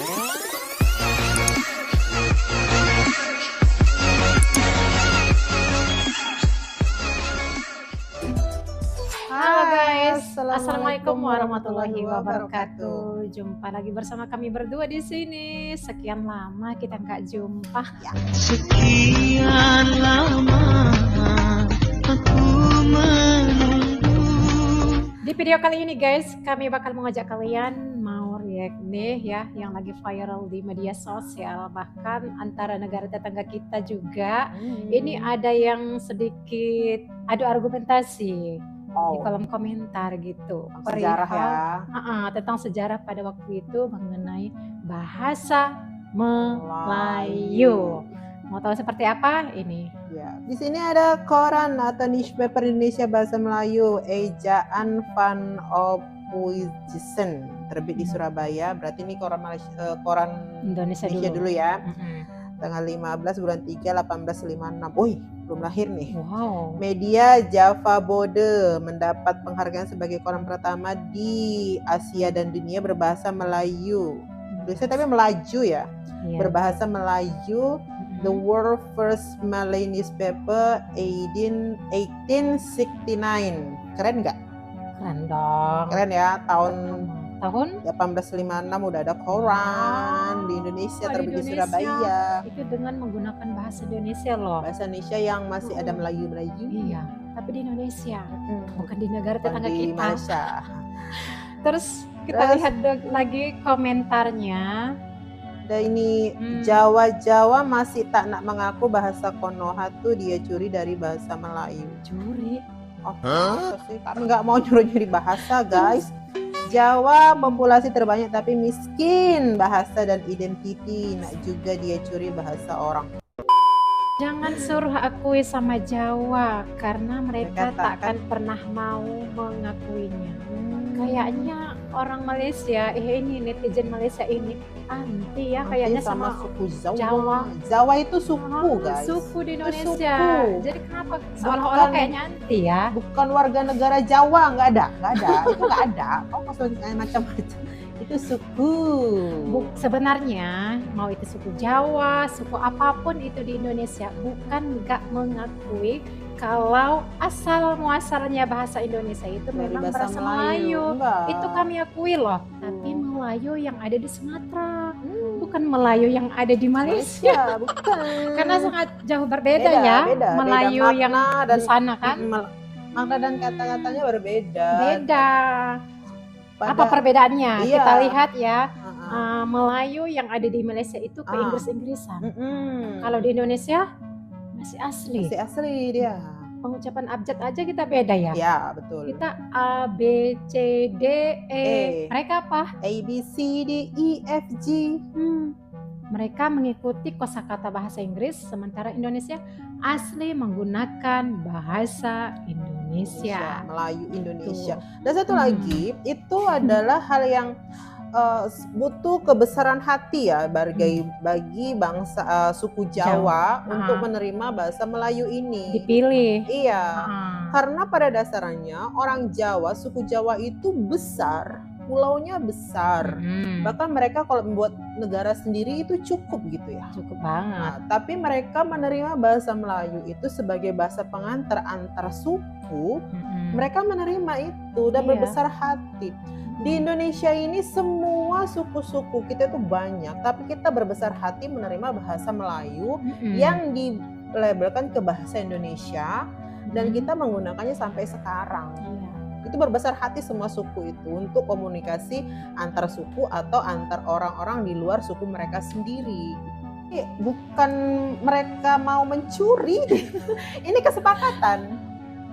Halo guys, Assalamualaikum Assalamualaikum warahmatullahi wabarakatuh. Jumpa lagi bersama kami berdua di sini. Sekian lama kita nggak jumpa. Sekian lama aku menunggu. Di video kali ini guys, kami bakal mengajak kalian mau react nih ya, yang lagi viral di media sosial, bahkan antara negara tetangga kita juga. Ini ada yang sedikit adu argumentasi di kolom komentar gitu. Sejarah ya. Tentang sejarah pada waktu itu mengenai bahasa Melayu. Mau tahu seperti apa? Ini. Ya. Di sini ada koran atau newspaper Indonesia Bahasa Melayu, Ejaan Van Ophuijsen, terbit di Surabaya. Berarti ini koran koran Indonesia dulu ya. Tanggal 15 bulan 3 1856. Wih, belum lahir nih. Wow. Media Java Bode mendapat penghargaan sebagai koran pertama di Asia dan dunia berbahasa Melayu. Tulisnya tapi melaju ya. Iya. Berbahasa Melayu. The world first Malay newspaper 1869. Keren nggak? Keren dong. Keren ya. Tahun 1856 udah ada koran di Indonesia, terbit di Surabaya. Itu dengan menggunakan bahasa Indonesia loh. Bahasa Indonesia yang masih ada Melayu-Melayu. Iya, tapi di Indonesia, bukan di negara tetangga di kita. Malaysia. Terus kita lihat lagi komentarnya. Dan ini Jawa masih tak nak mengaku bahasa Konoha tuh dia curi dari bahasa Melayu. Curi? Oh, sih? Kami nggak mau nyuri-nyuri bahasa, guys. Jawa populasi terbanyak tapi miskin bahasa dan identiti. Nak juga dia curi bahasa orang. Jangan suruh akui sama Jawa karena mereka takkan pernah mau mengakuinya. Kayaknya orang Malaysia, ini netizen Malaysia ini anti ya kayaknya sama suku Jawa. Jawa itu suku, guys. Suku di Indonesia. Suku. Jadi kenapa seolah-olah kayaknya anti ya? Bukan warga negara Jawa, nggak ada. Itu nggak ada. Kok macam-macam. Itu suku. Sebenarnya mau itu suku Jawa, suku apapun itu di Indonesia, bukan nggak mengakui kalau asal muasalnya bahasa Indonesia itu dari memang bahasa Melayu. Itu kami akui loh. Tapi Melayu yang ada di Sumatera, bukan Melayu yang ada di Malaysia. Bukan. Karena sangat jauh berbeda ya. Melayu beda yang di sana kan. Makna dan kata-katanya berbeda. Beda. Apa perbedaannya? Iya. Kita lihat ya. Melayu yang ada di Malaysia itu ke Inggris-Inggrisan. Kalau di Indonesia masih asli. Masih asli dia. Pengucapan abjad aja kita beda ya. Ya, betul. Kita A, B, C, D, E. Mereka apa? A, B, C, D, E, F, G. Mereka mengikuti kosakata bahasa Inggris, sementara Indonesia asli menggunakan bahasa Indonesia. Melayu Indonesia. Dan satu lagi, itu adalah hal yang butuh kebesaran hati ya bagi bangsa suku Jawa untuk menerima bahasa Melayu ini. Dipilih. Iya. Karena pada dasarnya orang Jawa, suku Jawa itu besar, pulaunya besar. Bahkan mereka kalau membuat negara sendiri itu cukup gitu ya. Cukup banget. Tapi mereka menerima bahasa Melayu itu sebagai bahasa pengantar antar suku. Mereka menerima itu dan berbesar hati. Di Indonesia ini semua suku-suku kita itu banyak, tapi kita berbesar hati menerima bahasa Melayu yang dilabelkan ke bahasa Indonesia dan kita menggunakannya sampai sekarang. Itu berbesar hati semua suku itu untuk komunikasi antar suku atau antar orang-orang di luar suku mereka sendiri. Bukan mereka mau mencuri, ini kesepakatan.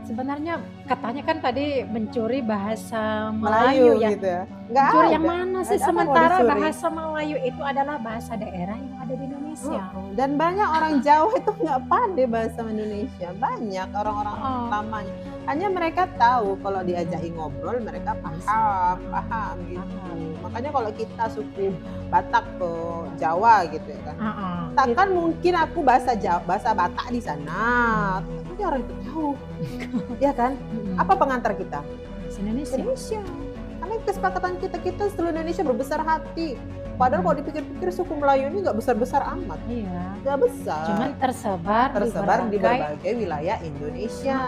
Sebenarnya katanya kan tadi mencuri bahasa Melayu ya. Gitu ya. Mencuri yang mana sih? Sementara bahasa Melayu itu adalah bahasa daerah yang ada di Indonesia. Dan banyak orang Jawa itu nggak pandai bahasa Indonesia. Banyak orang-orang utamanya. Hanya mereka tahu kalau diajak ngobrol mereka paham gitu. Makanya kalau kita suku Batak ke Jawa gitu ya kan. Takkan mungkin aku bahasa Batak di sana. Tapi orang itu jauh. Ya kan? Apa pengantar kita? Indonesia. Karena kesepakatan kita seluruh Indonesia berbesar hati Padahal kalau dipikir-pikir suku Melayu ini nggak besar-besar amat. Iya. Nggak besar. Cuman tersebar di berbagai wilayah Indonesia.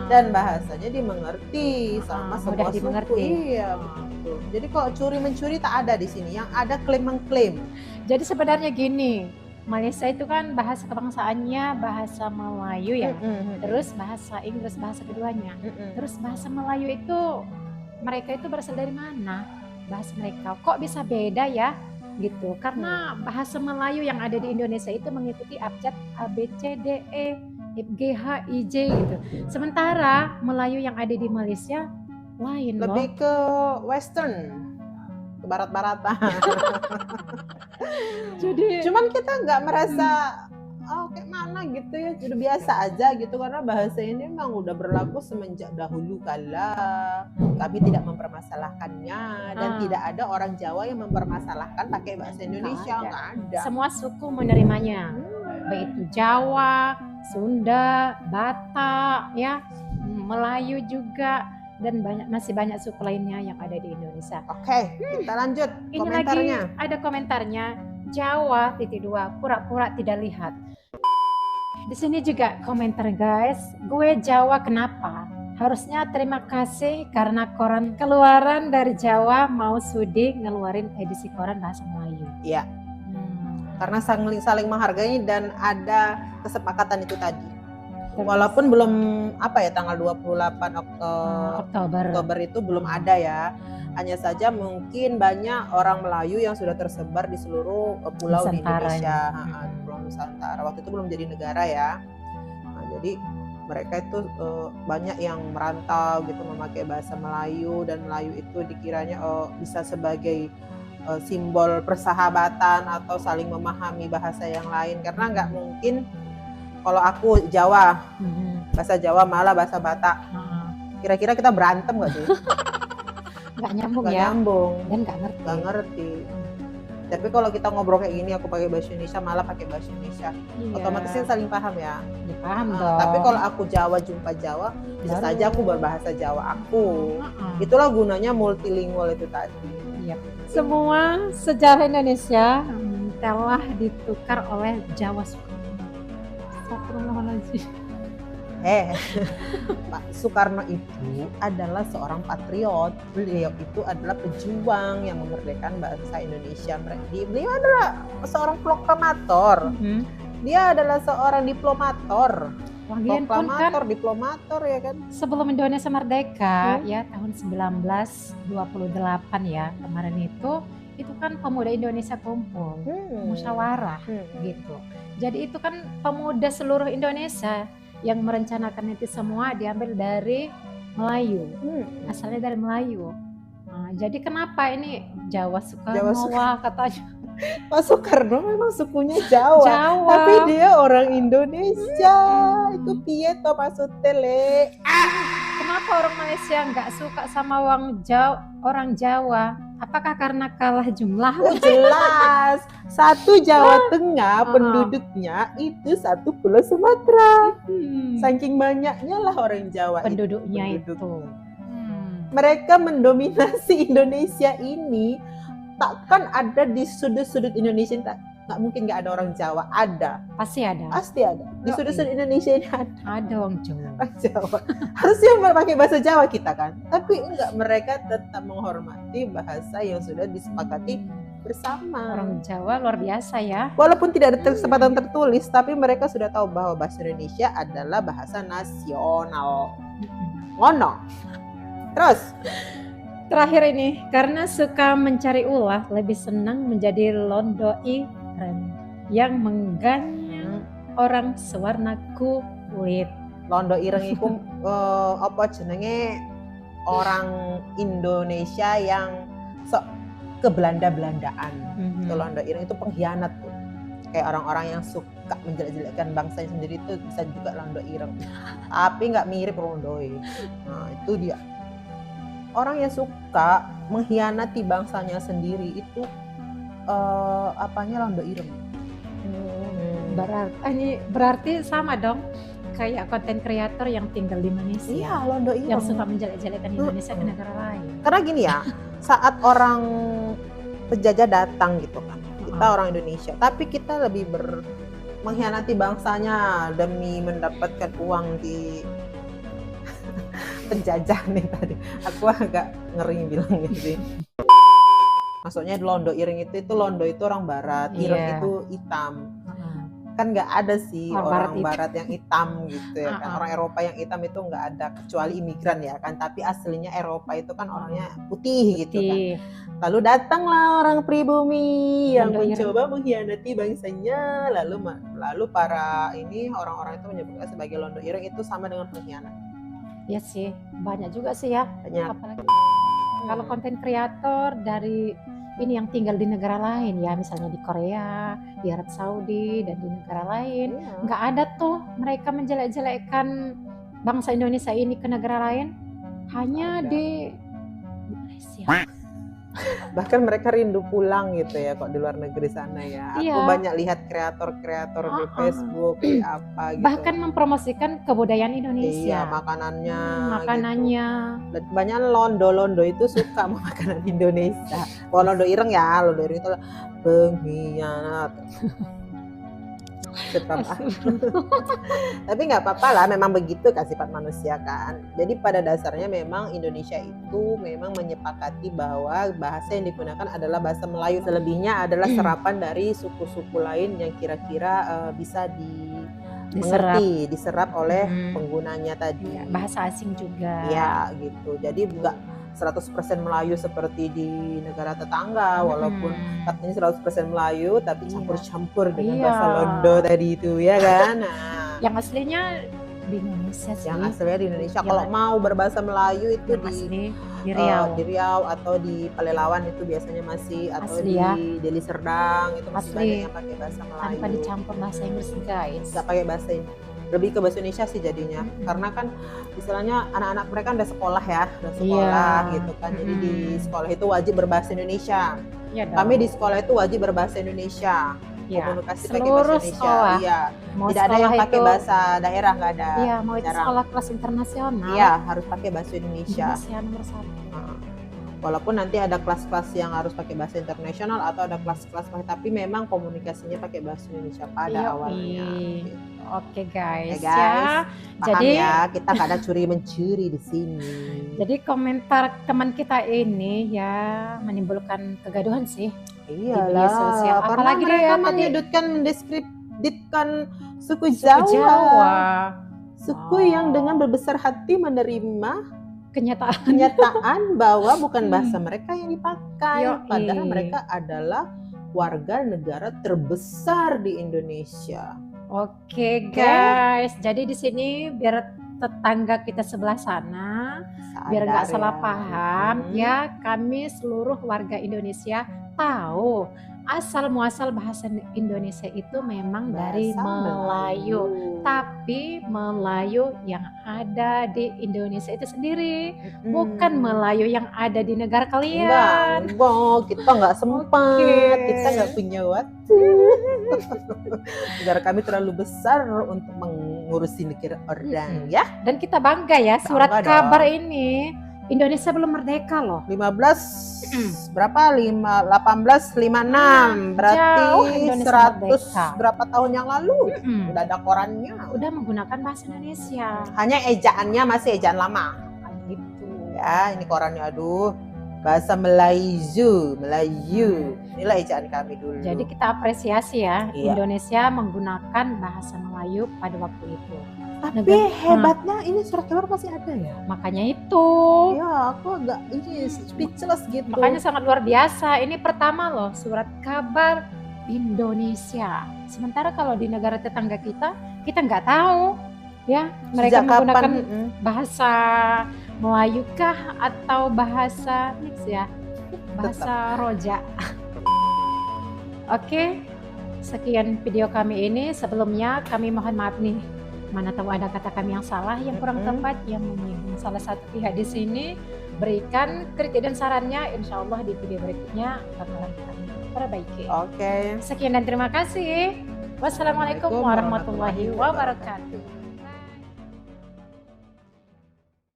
Dan bahasanya dimengerti sama semua suku. Dimengerti. Iya, betul. Jadi kalau curi-mencuri tak ada di sini. Yang ada klaim-mengklaim. Jadi sebenarnya gini, Malaysia itu kan bahasa kebangsaannya bahasa Melayu ya. Terus bahasa Inggris bahasa keduanya. Terus bahasa Melayu itu mereka itu berasal dari mana? Bahasa mereka kok bisa beda ya? Gitu. Karena bahasa Melayu yang ada di Indonesia itu mengikuti abjad A B C D E F G H I J gitu. Sementara Melayu yang ada di Malaysia lain loh. Lebih ke western, ke barat-baratan. Jadi cuman kita nggak merasa kayak mana gitu ya, udah biasa aja gitu, karena bahasa ini memang udah berlaku semenjak dahulu kala. Kami tidak mempermasalahkannya dan tidak ada orang Jawa yang mempermasalahkan pakai bahasa Indonesia, nggak ada. Semua suku menerimanya, baik itu Jawa, Sunda, Batak, ya, Melayu juga, dan masih banyak suku lainnya yang ada di Indonesia. Oke, kita lanjut ini komentarnya. Lagi ada komentarnya, Jawa (2) pura-pura tidak lihat. Di sini juga komentar guys, gue Jawa kenapa? Harusnya terima kasih karena koran keluaran dari Jawa mau sudi ngeluarin edisi koran bahasa Melayu. Iya. Karena saling menghargai dan ada kesepakatan itu tadi. Walaupun belum tanggal 28 Oktober itu belum ada ya. Hanya saja mungkin banyak orang Melayu yang sudah tersebar di seluruh pulau di Indonesia, di Pulau Nusantara. Waktu itu belum jadi negara ya. Nah, jadi mereka itu banyak yang merantau gitu memakai bahasa Melayu, dan Melayu itu dikiranya bisa sebagai simbol persahabatan atau saling memahami bahasa yang lain. Karena nggak mungkin kalau aku Jawa, bahasa Jawa malah bahasa Batak. Kira-kira kita berantem nggak sih? Nggak nyambung gak ya. Nyambung. Dan nggak ngerti. Tapi kalau kita ngobrol kayak gini, aku pakai bahasa Indonesia, malah pakai bahasa Indonesia, otomatisnya saling paham ya. Paham dong. Tapi kalau aku Jawa jumpa Jawa, bisa saja aku berbahasa Jawa aku. Itulah gunanya multilingual itu tadi. Yep. Semua sejarah Indonesia telah ditukar oleh Jawa Soekarno. Pak Soekarno itu adalah seorang patriot. Beliau itu adalah pejuang yang memerdekakan bangsa Indonesia. Beliau adalah seorang proklamator. Dia adalah seorang diplomator. Diplomator ya kan. Sebelum Indonesia merdeka ya tahun 1928 ya kemarin itu kan pemuda Indonesia kumpul, musyawarah gitu. Jadi itu kan pemuda seluruh Indonesia yang merencanakan itu semua diambil dari Melayu, asalnya dari Melayu. Nah, jadi kenapa ini Jawa Soekarno katanya? Pak Soekarno memang sukunya Jawa, tapi dia orang Indonesia. Itu piye to maksudnya le? Kenapa orang Malaysia nggak suka sama orang Jawa? Apakah karena kalah jumlah? Jelas. Satu Jawa Tengah penduduknya itu satu Pulau Sumatera. Saking banyaknya lah orang Jawa penduduknya itu. Mereka mendominasi Indonesia ini. Takkan ada di sudut-sudut Indonesia, nggak mungkin nggak ada orang Jawa. Ada. Pasti ada. Di sudut-sudut Indonesia ini ada. Ada orang Jawa. Harusnya pakai bahasa Jawa kita kan. Tapi enggak, mereka tetap menghormati bahasa yang sudah disepakati bersama. Orang Jawa luar biasa ya. Walaupun tidak ada kesempatan tertulis, tapi mereka sudah tahu bahwa bahasa Indonesia adalah bahasa nasional. Ngono. Terus terakhir ini, karena suka mencari ulah, lebih senang menjadi londo ireng yang mengganyang orang sewarna kulit. Londo ireng itu apa jenenge orang Indonesia yang kebelanda-belandaan. Itu londo ireng itu pengkhianat tuh. Kayak orang-orang yang suka menjelek-jelekkan bangsanya sendiri itu bisa juga londo ireng. Tapi nggak mirip rondoe. Nah, itu dia. Orang yang suka mengkhianati bangsanya sendiri itu londo ireng. Berarti sama dong kayak konten kreator yang tinggal di Indonesia. Iya, londo ireng. Yang suka menjelek-jelekan Indonesia ke negara lain. Karena gini ya, saat orang penjajah datang gitu kan. Kita orang Indonesia, tapi kita lebih mengkhianati bangsanya demi mendapatkan uang di penjajah nih tadi. Aku agak ngeri bilangnya sih. Maksudnya londo ireng itu londo itu orang barat, ireng itu hitam. Kan nggak ada sih orang barat yang hitam gitu ya kan. Orang Eropa yang hitam itu nggak ada kecuali imigran ya kan, tapi aslinya Eropa itu kan orangnya putih gitu kan. Lalu datanglah orang pribumi yang mencoba mengkhianati bangsanya, lalu para ini orang-orang itu menyebutnya sebagai londo ireng, itu sama dengan pengkhianat. Ya sih, banyak juga sih ya. Banyak. Apalagi kalau konten kreator dari ini yang tinggal di negara lain ya, misalnya di Korea, di Arab Saudi, dan di negara lain, nggak ada tuh mereka menjelek-jelekkan bangsa Indonesia ini ke negara lain, hanya di Malaysia. Bahkan mereka rindu pulang gitu ya kok di luar negeri sana ya. Aku banyak lihat kreator-kreator di Facebook apa gitu. Bahkan mempromosikan kebudayaan Indonesia. Iya, makanannya. Gitu. Banyak londo itu suka makanan Indonesia. Kalau londo ireng itu pengkhianat. Tapi nggak apa-apa lah, memang begitu kan sifat manusia kan. Jadi pada dasarnya memang Indonesia itu memang menyepakati bahwa bahasa yang digunakan adalah bahasa Melayu. Selebihnya adalah serapan dari suku-suku lain yang kira-kira bisa diserap oleh penggunanya tadi. Bahasa asing juga. Ya gitu. Jadi enggak 100% Melayu seperti di negara tetangga, walaupun katanya 100% Melayu tapi campur-campur dengan bahasa Londo tadi itu ya kan. Nah, yang aslinya di Indonesia sih. Yang aslinya di Indonesia. Kalau mau berbahasa Melayu itu di Riau atau di Palelawan itu biasanya masih, atau asli, di Deli Serdang itu masih banyak yang pakai bahasa Melayu. Tanpa dicampur bahasa Inggris guys. Nggak pakai bahasa Inggris. Lebih ke bahasa Indonesia sih jadinya, karena kan istilahnya anak-anak mereka udah sekolah gitu kan, jadi di sekolah itu wajib berbahasa Indonesia. Kami di sekolah itu wajib berbahasa Indonesia, komunikasi pakai bahasa Indonesia. Iya, tidak ada yang pakai bahasa daerah, nggak ada. Iya, mau itu sekolah kelas internasional. Iya, harus pakai bahasa Indonesia. Indonesia nomor 1. Walaupun nanti ada kelas-kelas yang harus pakai bahasa internasional atau ada kelas-kelas tapi memang komunikasinya pakai bahasa Indonesia pada awalnya. Gitu. Oke guys, ya. Jadi ya, kita kadang curi-mencuri di sini. Jadi komentar teman kita ini ya menimbulkan kegaduhan sih. Iyalah, apalagi mereka mendeskripsikan suku Jawa. Suku yang dengan berbesar hati menerima kenyataan bahwa bukan bahasa mereka yang dipakai, padahal mereka adalah warga negara terbesar di Indonesia. Oke guys, jadi di sini biar tetangga kita sebelah sana biar nggak salah paham ya, kami seluruh warga Indonesia tahu asal muasal bahasa Indonesia itu memang dari Melayu. Tapi Melayu yang ada di Indonesia itu sendiri, bukan Melayu yang ada di negara kalian. Enggak, kita nggak sempat, kita nggak punya waktu. Negara kami terlalu besar untuk mengurusi negara orang ya. Dan kita bangga ya, surat kabar ini Indonesia belum merdeka loh. 1856 berarti 100 berapa tahun yang lalu. Udah ada korannya. Udah menggunakan bahasa Indonesia. Hanya ejaannya masih ejaan lama. Gitu. Ya, ini korannya bahasa Melayu. Inilah ejaan kami dulu. Jadi kita apresiasi ya, Indonesia menggunakan bahasa Melayu pada waktu itu. Tapi hebatnya ini surat kabar masih ada ya. Makanya itu. Ya, aku agak speechless gitu. Makanya sangat luar biasa. Ini pertama loh surat kabar Indonesia. Sementara kalau di negara tetangga kita nggak tahu ya mereka menggunakan bahasa Melayu kah atau bahasa mix ya, bahasa Roja. Oke, sekian video kami ini. Sebelumnya kami mohon maaf nih. Mana tahu ada kata kami yang salah, yang kurang tepat, yang menyinggung salah satu pihak di sini. Berikan kritik dan sarannya, insya Allah di video berikutnya bakalan kami perbaiki. Oke. Sekian dan terima kasih. Wassalamualaikum warahmatullahi wabarakatuh.